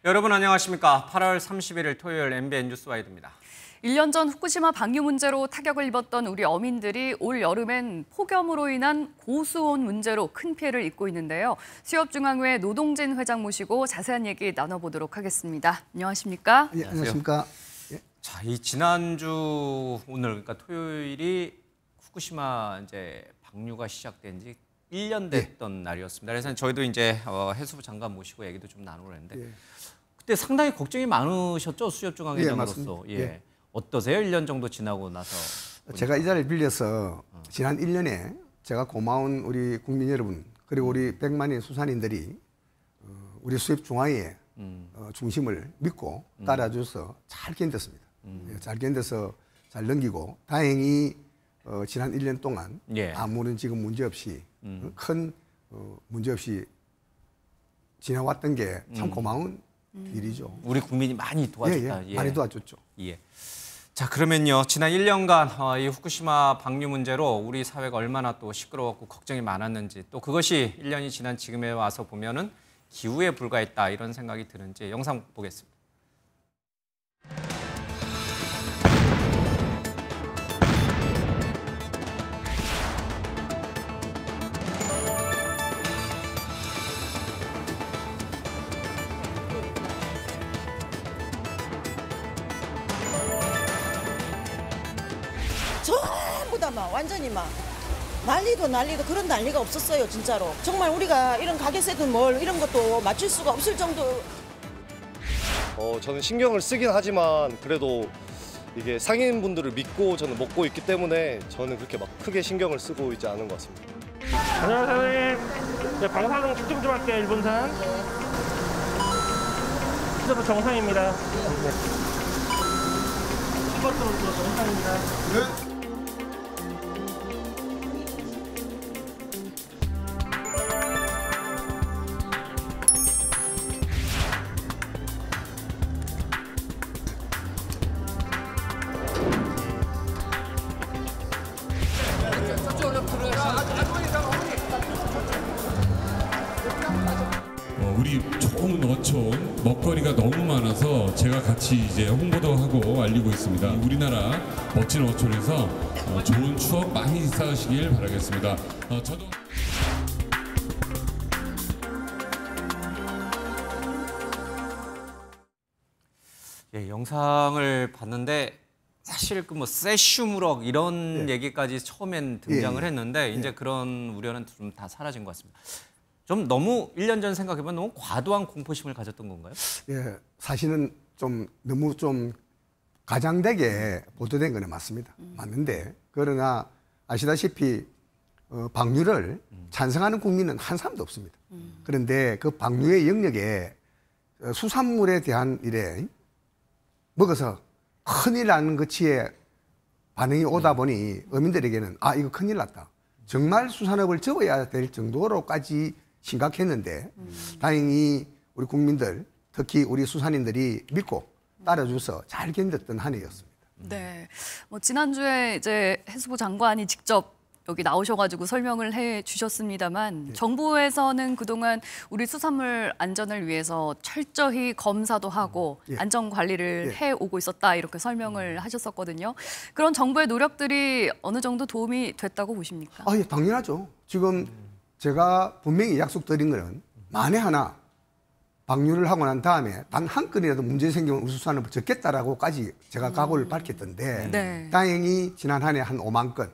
여러분 안녕하십니까? 8월 31일 토요일 MBN 뉴스와이드입니다. 1년 전 후쿠시마 방류 문제로 타격을 입었던 우리 어민들이 올 여름엔 폭염으로 인한 고수온 문제로 큰 피해를 입고 있는데요. 수협중앙회 노동진 회장 모시고 자세한 얘기 나눠보도록 하겠습니다. 안녕하십니까? 예, 안녕하십니까? 예. 자, 이 지난주 오늘 그러니까 토요일이 후쿠시마 이제 방류가 시작된 지 1년 됐던 날이었습니다. 그래서 저희도 이제 해수부 장관 모시고 얘기도 좀 나누는데 그때 상당히 걱정이 많으셨죠? 수협중앙회장으로서. 예. 어떠세요? 1년 정도 지나고 나서. 보니까. 제가 이 자리를 빌려서 지난 1년에 제가 고마운 우리 국민 여러분 그리고 우리 100만의 수산인들이 우리 수협중앙회의 중심을 믿고 따라줘서 잘 견뎠습니다. 예, 잘 견뎌서 잘 넘기고 다행히 지난 1년 동안 아무런 지금 문제 없이 큰 문제 없이 지나왔던 게 참 고마운 일이죠. 우리 국민이 많이 도와줬다. 많이 도와줬죠. 예. 자, 그러면요. 지난 1년간 이 후쿠시마 방류 문제로 우리 사회가 얼마나 또 시끄러웠고 걱정이 많았는지 또 그것이 1년이 지난 지금에 와서 보면은 기우에 불과했다 이런 생각이 드는지 영상 보겠습니다. 전부 다 막 완전히 막 난리도 그런 난리가 없었어요. 진짜로 정말 우리가 이런 가게세든 뭘 이런 것도 맞출 수가 없을 정도. 저는 신경을 쓰긴 하지만 그래도 이게 상인분들을 믿고 저는 먹고 있기 때문에 저는 그렇게 막 크게 신경을 쓰고 있지 않은 것 같습니다. 안녕하세요 선생님. 네, 방사능 측정 좀 할게요. 1분산. 시저도 정상입니다. 네. 이것도 정상입니다. 우리 좋은 어촌 먹거리가 너무 많아서 제가 같이 이제 홍보도 하고 알리고 있습니다. 우리나라 멋진 어촌에서 좋은 추억 많이 쌓으시길 바라겠습니다. 저도 예, 영상을 봤는데 사실 그 뭐 세슈무럭 이런 얘기까지 처음엔 등장을 했는데 이제 그런 우려는 좀 다 사라진 것 같습니다. 좀 너무 1년 전 생각해보면 너무 과도한 공포심을 가졌던 건가요? 예, 사실은 좀 너무 좀 가장되게 보도된 거는 맞습니다. 맞는데 그러나 아시다시피 방류를 찬성하는 국민은 한 사람도 없습니다. 그런데 그 방류의 영역에 수산물에 대한 일에 먹어서 큰일 나는 것치에 반응이 오다 보니 어민들에게는 아 이거 큰일 났다. 정말 수산업을 접어야 될 정도로까지 심각했는데 다행히 우리 국민들 특히 우리 수산인들이 믿고 따라줘서 잘 견뎠던 한 해였습니다. 네, 뭐 지난주에 이제 해수부 장관이 직접 여기 나오셔가지고 설명을 해주셨습니다만 정부에서는 그동안 우리 수산물 안전을 위해서 철저히 검사도 하고 안전 관리를 해오고 있었다 이렇게 설명을 하셨었거든요. 그런 정부의 노력들이 어느 정도 도움이 됐다고 보십니까? 아, 예, 당연하죠. 지금 제가 분명히 약속드린 거는 만에 하나 방류를 하고 난 다음에 단 한 건이라도 문제 생기면 우리 수산업을 적겠다라고까지 제가 각오를 밝혔던데 다행히 지난 한 해 한 5만 건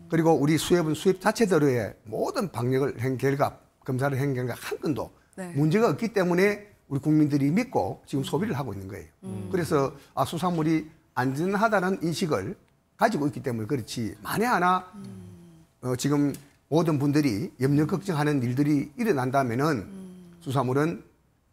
그리고 우리 수협은 수협 자체대로의 모든 방역을 한 결과 검사를 한 결과 한 건도 문제가 없기 때문에 우리 국민들이 믿고 지금 소비를 하고 있는 거예요. 그래서 수산물이 안전하다는 인식을 가지고 있기 때문에 그렇지 만에 하나 지금 모든 분들이 염려 걱정하는 일들이 일어난다면은 수산물은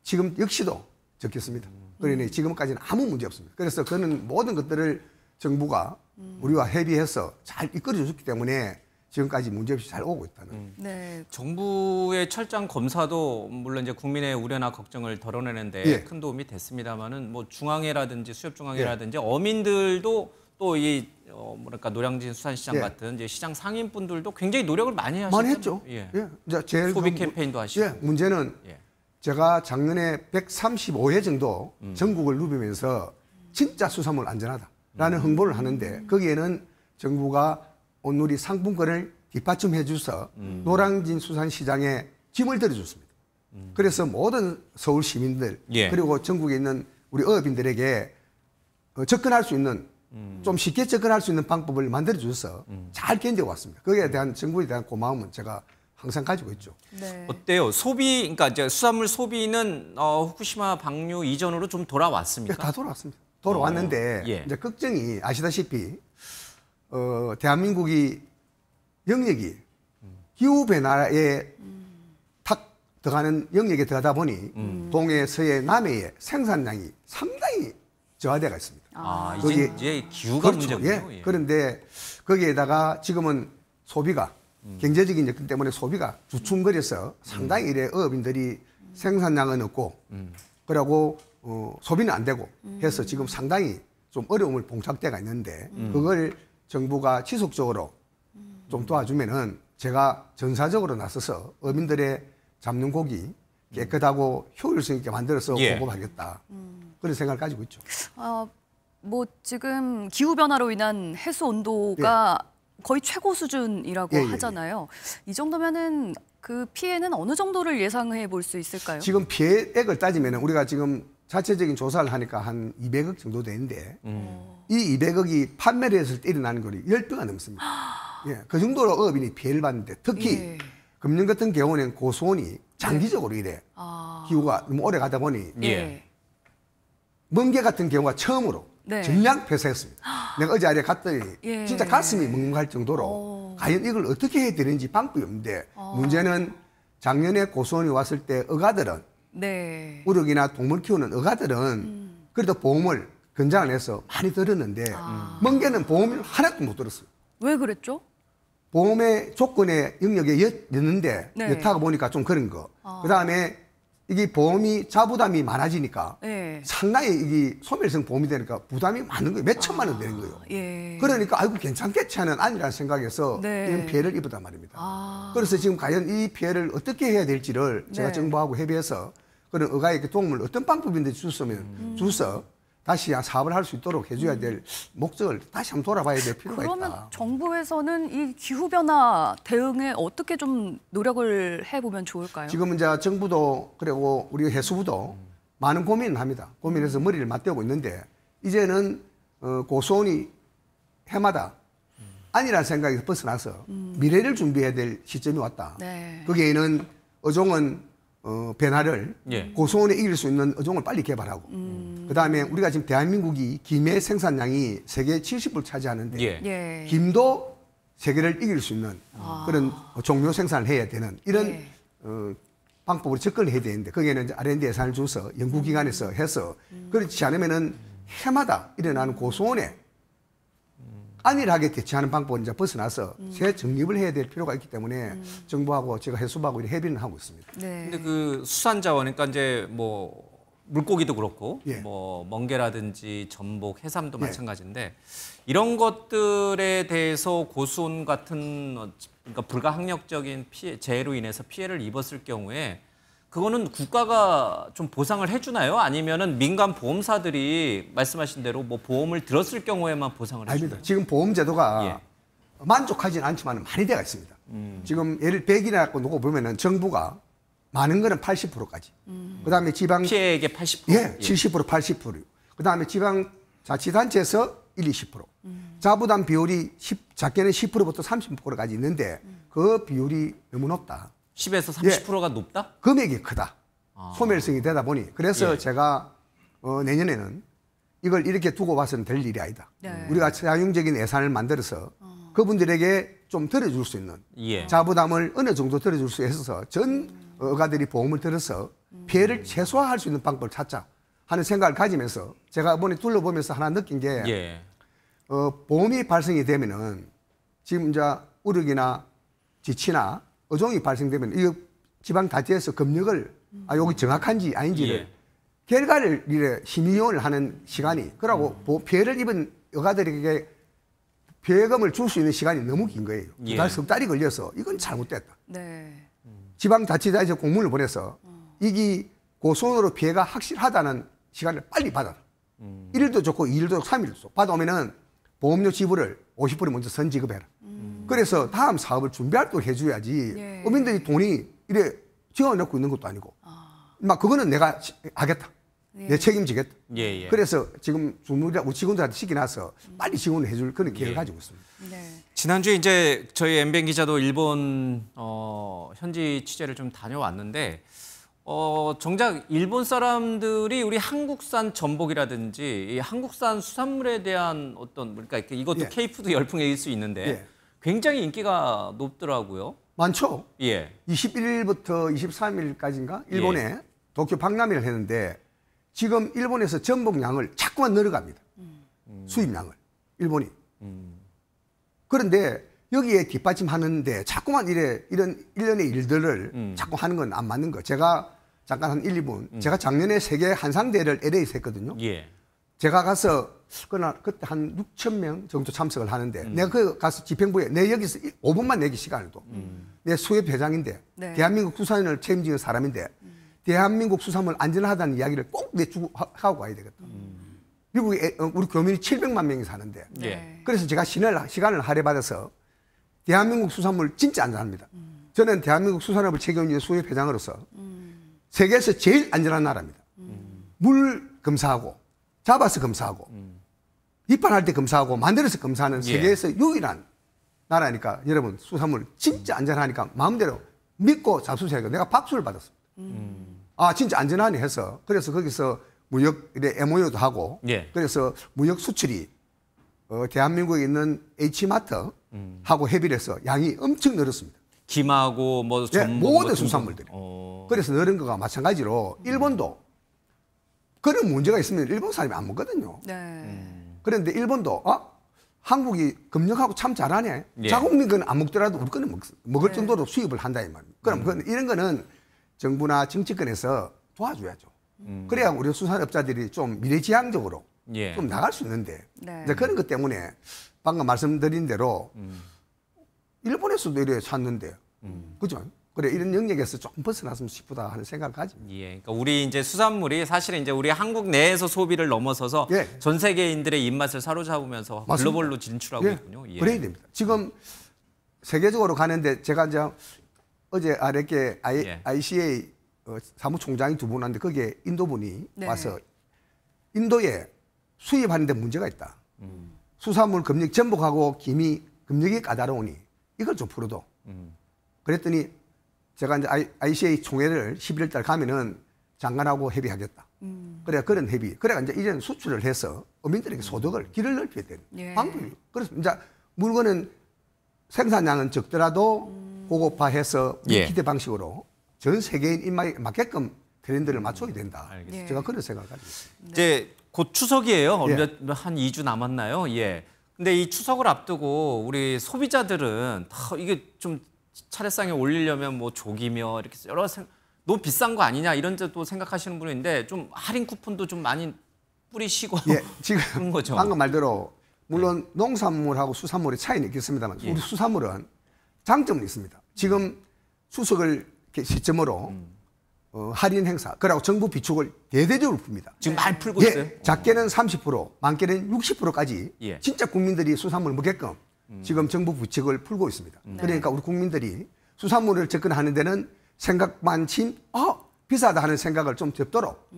지금 역시도 적겠습니다. 그러니 지금까지는 아무 문제 없습니다. 그래서 그는 모든 것들을 정부가 우리와 협의해서 잘 이끌어줬기 때문에 지금까지 문제없이 잘 오고 있다는. 네. 정부의 철저한 검사도 물론 이제 국민의 우려나 걱정을 덜어내는데 큰 도움이 됐습니다만은 뭐 중앙회라든지 수협중앙회라든지 어민들도 또 이 뭐랄까 노량진 수산시장 같은 이제 시장 상인분들도 굉장히 노력을 많이 하셨죠. 많이 했죠. 이제 제일 소비 캠페인도 하시고. 문제는 제가 작년에 135회 정도 전국을 누비면서 진짜 수산물 안전하다라는 홍보를 하는데 거기에는 정부가 온누리 상품권을 뒷받침해 줘서 노량진 수산시장에 짐을 들어줬습니다. 그래서 모든 서울 시민들 예. 그리고 전국에 있는 우리 어업인들에게 접근할 수 있는 좀 쉽게 접근할 수 있는 방법을 만들어 줘서 잘 견뎌 왔습니다. 거기에 대한 정부에 대한 고마움은 제가 항상 가지고 있죠. 네. 어때요? 소비, 그러니까 이제 수산물 소비는 후쿠시마 방류 이전으로 좀 돌아왔습니까? 네, 다 돌아왔습니다. 돌아왔는데 예. 이제 걱정이 아시다시피 대한민국이 영역이 기후 변화에 탁 들어가는 영역에 들어가다 보니 동해, 서해, 남해의 생산량이 상당히 저하되어 있습니다. 아, 거기에- 이제 기후가 그렇죠. 문제군요. 예. 그런데 거기에다가 지금은 소비가 경제적인 여건 때문에 소비가 주춤거려서 상당히 이래 어업인들이 생산량은 없고 그러고 소비는 안 되고 해서 지금 상당히 좀 어려움을 봉착대가 있는데 그걸 정부가 지속적으로 좀 도와주면은 제가 전사적으로 나서서 어민들의 잡는 고기 깨끗하고 효율성 있게 만들어서 예. 공급하겠다. 그런 생각을 가지고 있죠. 뭐 지금 기후 변화로 인한 해수 온도가 거의 최고 수준이라고 예, 예, 예. 하잖아요. 이 정도면은 그 피해는 어느 정도를 예상해 볼 수 있을까요? 지금 피해액을 따지면은 우리가 지금 자체적인 조사를 하니까 한 200억 정도 되는데 이 200억이 판매를 했을 때 일어나는 거리 10배가 넘습니다. 예, 그 정도로 어업인이 피해를 받는데 특히 예. 금년 같은 경우는 고수온이 장기적으로 이래 기후가 너무 오래 가다 보니 예. 멍게 같은 경우가 처음으로 네. 전량 폐쇄했습니다. 내가 어제 아래 갔더니 예. 진짜 가슴이 멍멍할 정도로 과연 이걸 어떻게 해야 되는지 방법이 없는데 문제는 작년에 고수온이 왔을 때 어가들은 네. 우럭이나 동물 키우는 어가들은 그래도 보험을 권장을 해서 많이 들었는데 멍게는 보험을 하나도 못 들었어요. 왜 그랬죠? 보험의 조건에 영역에 였는데 네. 여타가 보니까 좀 그런 거. 그다음에 이게 보험이 자부담이 많아지니까 네. 상당히 이게 소멸성 보험이 되니까 부담이 많은 거예요. 몇 천만 원 되는 거예요. 예. 그러니까 아이고 괜찮겠지 하는 아니라는 생각에서 네. 이런 피해를 입었단 말입니다. 그래서 지금 과연 이 피해를 어떻게 해야 될지를 제가 네. 정부하고 협의해서 그런 어가에게 도움을 어떤 방법인데 주면 주서 다시 사업을 할 수 있도록 해줘야 될 목적을 다시 한번 돌아봐야 될 필요가 그러면 있다. 정부에서는 이 기후 변화 대응에 어떻게 좀 노력을 해보면 좋을까요? 지금 이제 정부도 그리고 우리 해수부도 많은 고민을 합니다. 고민해서 머리를 맞대고 있는데 이제는 고수온이 해마다 아니라는 생각에서 벗어나서 미래를 준비해야 될 시점이 왔다. 네. 거기에는 어종은 변화를 예. 고수온에 이길 수 있는 어종을 빨리 개발하고 그다음에 우리가 지금 대한민국이 김의 생산량이 세계 70% 차지하는데 예. 예. 김도 세계를 이길 수 있는 그런 종묘 생산을 해야 되는 이런 네. 방법으로 접근을 해야 되는데 거기에는 이제 R&D 예산을 줘서 연구기관에서 해서 그렇지 않으면은 해마다 일어나는 고수온에 안일하게 대처하는 방법을 이제 벗어나서 새 정립을 해야 될 필요가 있기 때문에 정부하고 제가 해수부하고 이렇게 협의를 하고 있습니다. 네. 근데 그 수산자원, 그러니까 이제 뭐 물고기도 그렇고 예. 뭐 멍게라든지 전복, 해삼도 예. 마찬가지인데 이런 것들에 대해서 고수온 같은 그러니까 불가항력적인 피해, 재해로 인해서 피해를 입었을 경우에 그거는 국가가 좀 보상을 해주나요? 아니면은 민간 보험사들이 말씀하신 대로 뭐 보험을 들었을 경우에만 보상을 해주나요? 아닙니다. 지금 보험제도가 예. 만족하지는 않지만 많이 되어 있습니다. 지금 예를 100이나 갖고 놓고 보면은 정부가 많은 거는 80%까지. 그다음에 지방 피해액의 80%. 예, 70% 80%. 그다음에 지방 자치단체에서 20%. 자부담 비율이 작게는 10%부터 30%까지 있는데 그 비율이 너무 높다. 10에서 30%가 높다? 금액이 크다. 소멸성이 되다 보니 그래서 예. 제가 내년에는 이걸 이렇게 두고 봐서는 될 일이 아니다. 네. 우리가 자율적인 예산을 만들어서 그분들에게 좀 들어줄 수 있는 예. 자부담을 어느 정도 들어줄 수 있어서 전 어가들이 보험을 들어서 피해를 최소화할 수 있는 방법을 찾자 하는 생각을 가지면서 제가 이번에 둘러보면서 하나 느낀 게 예. 보험이 발생이 되면은 지금 이제 우럭이나 지치나 어종이 발생되면 이 지방 다지에서 검역을 여기 정확한지 아닌지를 예. 결과를 이래 심의위원을 하는 시간이 그러고 피해를 입은 여가들에게 피해금을 줄 수 있는 시간이 너무 긴 거예요. 예. 두 달, 석 달이 걸려서 이건 잘못됐다. 네. 지방 자치단체에서 공문을 보내서 이게 그 손으로 피해가 확실하다는 시간을 빨리 받아라. 1일도 좋고 2일도 좋고 3일도 좋고 받아오면은 보험료 지불을 50% 먼저 선지급해라. 그래서 다음 사업을 준비할 걸 해줘야지. 예. 어민들이 돈이 이래 지어놓고 있는 것도 아니고. 막 그거는 내가 하겠다. 예. 내 책임지겠다. 예. 그래서 지금 우리 직원들한테 시켜놔서 빨리 지원을 해줄 그런 기회를 가지고 있습니다. 네. 지난주에 이제 저희 엠뱅 기자도 일본 현지 취재를 좀 다녀왔는데 정작 일본 사람들이 우리 한국산 전복이라든지 이 한국산 수산물에 대한 어떤 그러니까 이것도 예. K푸드 열풍일 수 있는데 예. 굉장히 인기가 높더라고요. 많죠? 예. 21일부터 23일까지인가 일본에 도쿄 박람회를 했는데 지금 일본에서 전복량을 자꾸만 늘어갑니다. 수입량을 일본이. 그런데 여기에 뒷받침하는데 자꾸만 이런 일련의 일들을 자꾸 하는 건 안 맞는 거. 제가 잠깐 한 1, 2분. 제가 작년에 세계 한상대회를 LA에서 했거든요. 예. 제가 가서 그때 한 6천 명 정도 참석을 하는데 내가 그 가서 집행부에 내 여기서 5분만 내기 시간을 둬. 내 수협 회장인데 네. 대한민국 수산을 책임지는 사람인데 대한민국 수산물 안전하다는 이야기를 꼭 내주고 하고 가야 되겠다. 미국에 우리 교민이 700만 명이 사는데 예. 그래서 제가 시간을 할애받아서 대한민국 수산물 진짜 안전합니다. 저는 대한민국 수산업을 책임지는 수협 회장으로서 세계에서 제일 안전한 나라입니다. 물 검사하고 잡아서 검사하고 입판할 때 검사하고 만들어서 검사하는 세계에서 유일한 나라니까 여러분 수산물 진짜 안전하니까 마음대로 믿고 잡수셔야 돼요. 내가 박수를 받았습니다. 아 진짜 안전하네 해서 그래서 거기서 무역 MOU도 하고 예. 그래서 무역 수출이 대한민국에 있는 H마트하고 협의를 해서 양이 엄청 늘었습니다. 김하고 뭐 예, 전복 모든 뭐 수산물들이. 등등. 그래서 늘은 거가 마찬가지로 일본도 그런 문제가 있으면 일본 사람이 안 먹거든요. 네. 그런데 일본도 한국이 검역하고 참 잘하네. 예. 자국민 건 안 먹더라도 우리 거는 먹을 정도로 수입을 한다 이 말입니다. 그럼 이런 거는 정부나 정치권에서 도와줘야죠. 그래야 우리 수산업자들이 좀 미래지향적으로 예. 좀 나갈 수 있는데 네. 이제 그런 것 때문에 방금 말씀드린 대로 일본에서도 이래 샀는데 그죠? 그래 이런 영역에서 좀 벗어났으면 싶다 하는 생각을 가집니다. 예, 그러니까 우리 이제 수산물이 사실은 이제 우리 한국 내에서 소비를 넘어서서 예. 전 세계인들의 입맛을 사로잡으면서 맞습니다. 글로벌로 진출하고 예, 있군요. 예. 그래야 됩니다. 지금 세계적으로 가는데 제가 이제 어제 아랫게 예. ICA 사무총장이 두 분 왔는데 거기에 인도분이 네. 와서 인도에 수입하는데 문제가 있다. 수산물 검역 전복하고 김이 검역이 까다로우니 이걸 좀 풀어도. 그랬더니 제가 이제 ICA 총회를 11월 달 가면은 장관하고 협의하겠다. 그래 그런 협의. 그래 이제 이제는 수출을 해서 어민들에게 소득을 길을 넓혀야 되는 예. 방법이. 그래서 이제 물건은 생산량은 적더라도 고급화해서 예. 기대 방식으로 전 세계인 입맛에 맞게끔 트렌드를 맞춰야 된다. 알겠습니다. 제가 그런 생각을 가지고 있습니다. 이제 곧 추석이에요. 예. 한 2주 남았나요? 예. 근데 이 추석을 앞두고 우리 소비자들은 이게 좀 차례상에 올리려면 뭐 조기며 이렇게 여러 너무 비싼 거 아니냐 이런 또 생각하시는 분인데 좀 할인 쿠폰도 좀 많이 뿌리시고 예, 지금 그런 거죠. 방금 말대로 물론 농산물하고 수산물의 차이는 있겠습니다만 예. 우리 수산물은 장점은 있습니다. 지금 추석을 이렇게 시점으로 할인 행사, 그리고 정부 비축을 대대적으로 풉니다. 지금 많이 풀고 있어요. 작게는 30%, 많게는 60%까지 예. 진짜 국민들이 수산물을 먹게끔 지금 정부 비축을 풀고 있습니다. 그러니까 우리 국민들이 수산물을 접근하는 데는 생각만 친 비싸다 하는 생각을 좀 접도록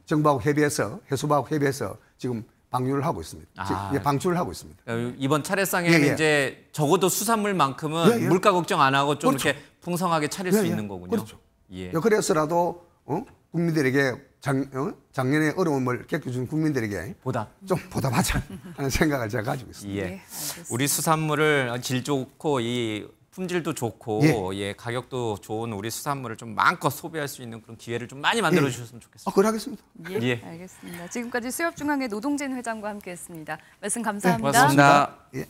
정부하고 협의해서 해수부하고 협의해서 지금 방류를 하고 있습니다. 방출을 하고 있습니다. 이번 차례상에는 예. 이제 적어도 수산물만큼은 예. 물가 걱정 안 하고 좀 그렇죠. 이렇게 풍성하게 차릴 수 있는 거군요. 그렇죠. 예. 그래서라도 국민들에게 작년에 어려움을 겪어준 국민들에게 보답. 좀 보답하자 하는 생각을 제가 가지고 있습니다. 예. 네, 알겠습니다. 우리 수산물을 질 좋고 이 품질도 좋고 예, 가격도 좋은 우리 수산물을 좀 마음껏 소비할 수 있는 그런 기회를 좀 많이 만들어 주셨으면 좋겠습니다. 그걸 하겠습니다. 예, 예. 알겠습니다. 지금까지 수협중앙회 노동진 회장과 함께했습니다. 말씀 감사합니다. 고맙습니다. 예.